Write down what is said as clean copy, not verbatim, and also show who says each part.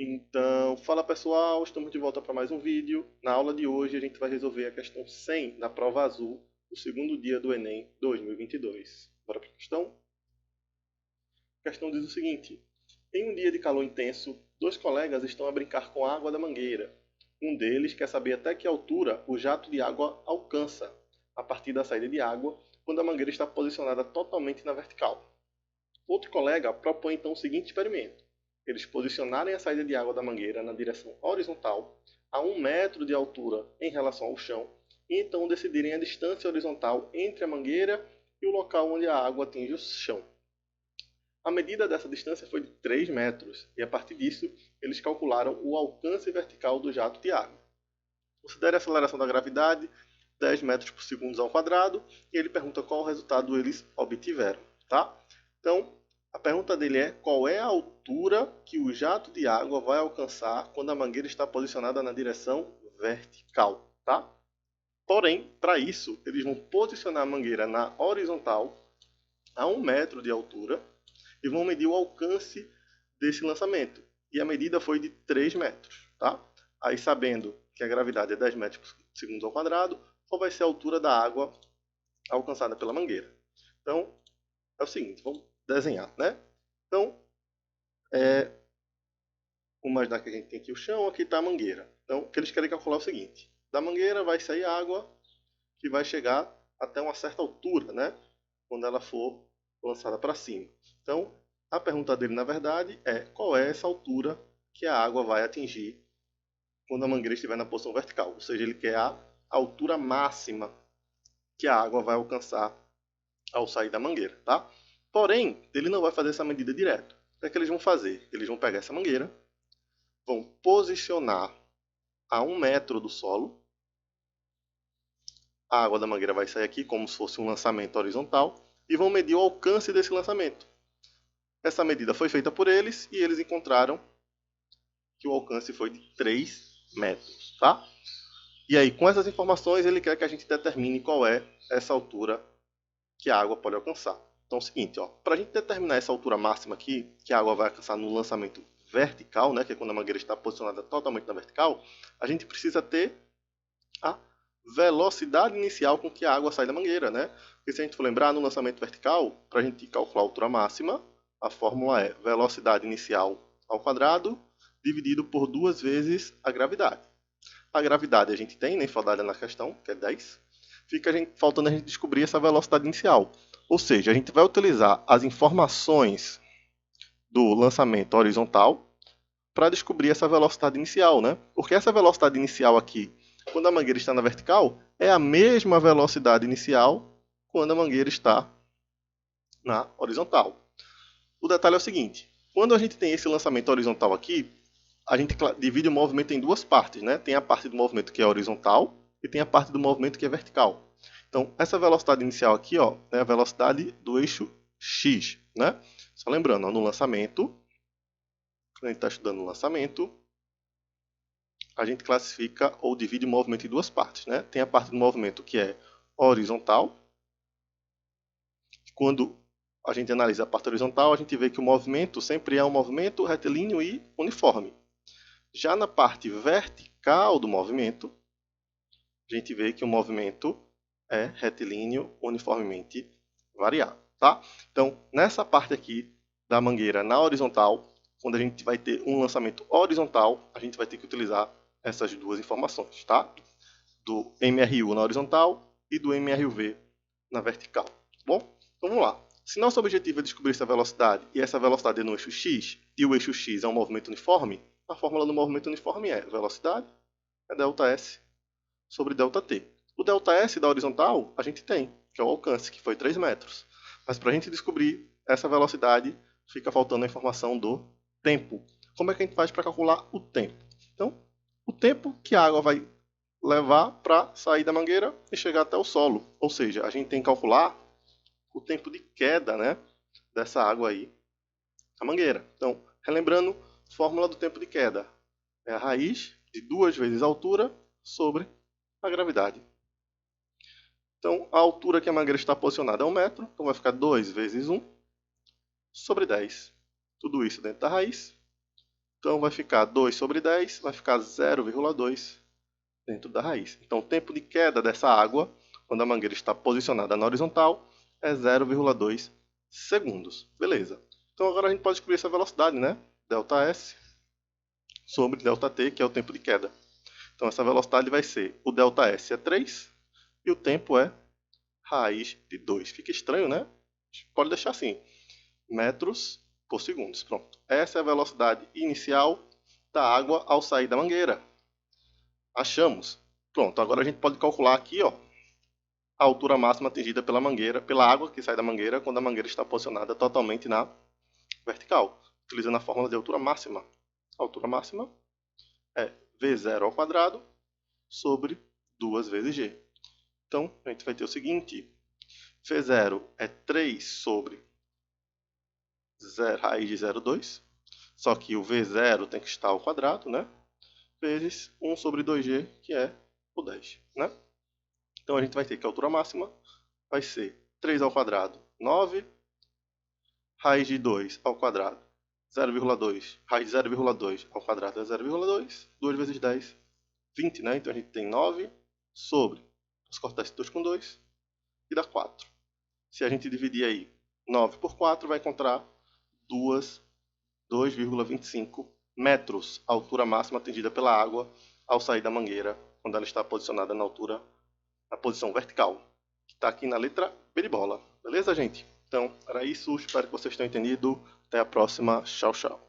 Speaker 1: Então, fala pessoal, estamos de volta para mais um vídeo. Na aula de hoje a gente vai resolver a questão 100 da prova azul do segundo dia do Enem 2022. Bora para a questão? A questão diz o seguinte: em um dia de calor intenso, dois colegas estão a brincar com a água da mangueira. Um deles quer saber até que altura o jato de água alcança, a partir da saída de água, quando a mangueira está posicionada totalmente na vertical. Outro colega propõe então o seguinte experimento: eles posicionarem a saída de água da mangueira na direção horizontal, a 1 metro de altura em relação ao chão, e então decidirem a distância horizontal entre a mangueira e o local onde a água atinge o chão. A medida dessa distância foi de 3 metros, e a partir disso, eles calcularam o alcance vertical do jato de água. Considere a aceleração da gravidade, 10 metros por segundo ao quadrado, e ele pergunta qual resultado eles obtiveram. Tá? Então, a pergunta dele é: qual é a altura que o jato de água vai alcançar quando a mangueira está posicionada na direção vertical, tá? Porém, para isso, eles vão posicionar a mangueira na horizontal a 1 metro de altura e vão medir o alcance desse lançamento. E a medida foi de 3 metros, tá? Aí, sabendo que a gravidade é 10 metros por segundo ao quadrado, qual vai ser a altura da água alcançada pela mangueira? Então, é o seguinte, vamos desenhar, né? Então, vamos imaginar que a gente tem aqui o chão, aqui está a mangueira. Então, o que eles querem calcular é o seguinte: da mangueira vai sair água que vai chegar até uma certa altura, né? Quando ela for lançada para cima. Então, a pergunta dele, na verdade, é: qual é essa altura que a água vai atingir quando a mangueira estiver na posição vertical? Ou seja, ele quer a altura máxima que a água vai alcançar ao sair da mangueira, tá? Porém, ele não vai fazer essa medida direto. O que é que eles vão fazer? Eles vão pegar essa mangueira, vão posicionar a 1 metro do solo. A água da mangueira vai sair aqui como se fosse um lançamento horizontal e vão medir o alcance desse lançamento. Essa medida foi feita por eles e eles encontraram que o alcance foi de 3 metros, tá? E aí, com essas informações, ele quer que a gente determine qual é essa altura que a água pode alcançar. Então é o seguinte, para a gente determinar essa altura máxima aqui, que a água vai alcançar no lançamento vertical, né, que é quando a mangueira está posicionada totalmente na vertical, a gente precisa ter a velocidade inicial com que a água sai da mangueira, né? Porque se a gente for lembrar, no lançamento vertical, para a gente calcular a altura máxima, a fórmula é velocidade inicial ao quadrado dividido por 2 vezes a gravidade. A gravidade a gente tem, nem falada na questão, que é 10. Fica faltando a gente descobrir essa velocidade inicial. Ou seja, a gente vai utilizar as informações do lançamento horizontal para descobrir essa velocidade inicial, né? Porque essa velocidade inicial aqui, quando a mangueira está na vertical, é a mesma velocidade inicial quando a mangueira está na horizontal. O detalhe é o seguinte: quando a gente tem esse lançamento horizontal aqui, a gente divide o movimento em duas partes, né? Tem a parte do movimento que é horizontal e tem a parte do movimento que é vertical. Então, essa velocidade inicial aqui, é a velocidade do eixo x, né? Só lembrando, no lançamento, quando a gente está estudando o lançamento, a gente classifica ou divide o movimento em duas partes, né? Tem a parte do movimento que é horizontal. Quando a gente analisa a parte horizontal, a gente vê que o movimento sempre é um movimento retilíneo e uniforme. Já na parte vertical do movimento, a gente vê que o movimento é retilíneo uniformemente variável, tá? Então, nessa parte aqui da mangueira na horizontal, quando a gente vai ter um lançamento horizontal, a gente vai ter que utilizar essas duas informações, tá? Do MRU na horizontal e do MRUV na vertical, tá bom? Então, vamos lá. Se nosso objetivo é descobrir essa velocidade e essa velocidade é no eixo x e o eixo x é um movimento uniforme, a fórmula do movimento uniforme é velocidade é ΔS sobre ΔT. O ΔS da horizontal a gente tem, que é o alcance, que foi 3 metros. Mas para a gente descobrir essa velocidade, fica faltando a informação do tempo. Como é que a gente faz para calcular o tempo? Então, o tempo que a água vai levar para sair da mangueira e chegar até o solo. Ou seja, a gente tem que calcular o tempo de queda, né, dessa água aí na mangueira. Então, relembrando, fórmula do tempo de queda é a raiz de 2 vezes a altura sobre a gravidade. Então, a altura que a mangueira está posicionada é 1 metro, então vai ficar 2 vezes 1 sobre 10. Tudo isso dentro da raiz. Então vai ficar 2 sobre 10, vai ficar 0,2 dentro da raiz. Então o tempo de queda dessa água, quando a mangueira está posicionada na horizontal, é 0,2 segundos. Beleza. Então agora a gente pode descobrir essa velocidade, né? ΔS sobre ΔT, que é o tempo de queda. Então essa velocidade vai ser, o ΔS é 3 e o tempo é raiz de 2. Fica estranho, né? Pode deixar assim, metros por segundo. Pronto. Essa é a velocidade inicial da água ao sair da mangueira. Achamos. Pronto, agora a gente pode calcular aqui, ó, a altura máxima atingida pela mangueira, pela água que sai da mangueira quando a mangueira está posicionada totalmente na vertical, utilizando a fórmula de altura máxima. A altura máxima é V0 ao quadrado sobre 2 vezes G. Então, a gente vai ter o seguinte, V0 é 3 sobre raiz de 0,2, só que o V0 tem que estar ao quadrado, né? Vezes 1 sobre 2G, que é o 10, né? Então a gente vai ter que a altura máxima vai ser 3 ao quadrado, 9, raiz de 2 ao quadrado, 0,2, raiz de 0,2 ao quadrado é 0,2, 2 vezes 10, 20, né? Então a gente tem 9 sobre, vamos cortar esse 2 com 2, e dá 4. Se a gente dividir aí 9 por 4, vai encontrar 2,25 metros, a altura máxima atingida pela água ao sair da mangueira, quando ela está posicionada na altura, na posição vertical, que está aqui na letra B de bola. Beleza, gente? Então, era isso. Espero que vocês tenham entendido. Até a próxima. Tchau, tchau.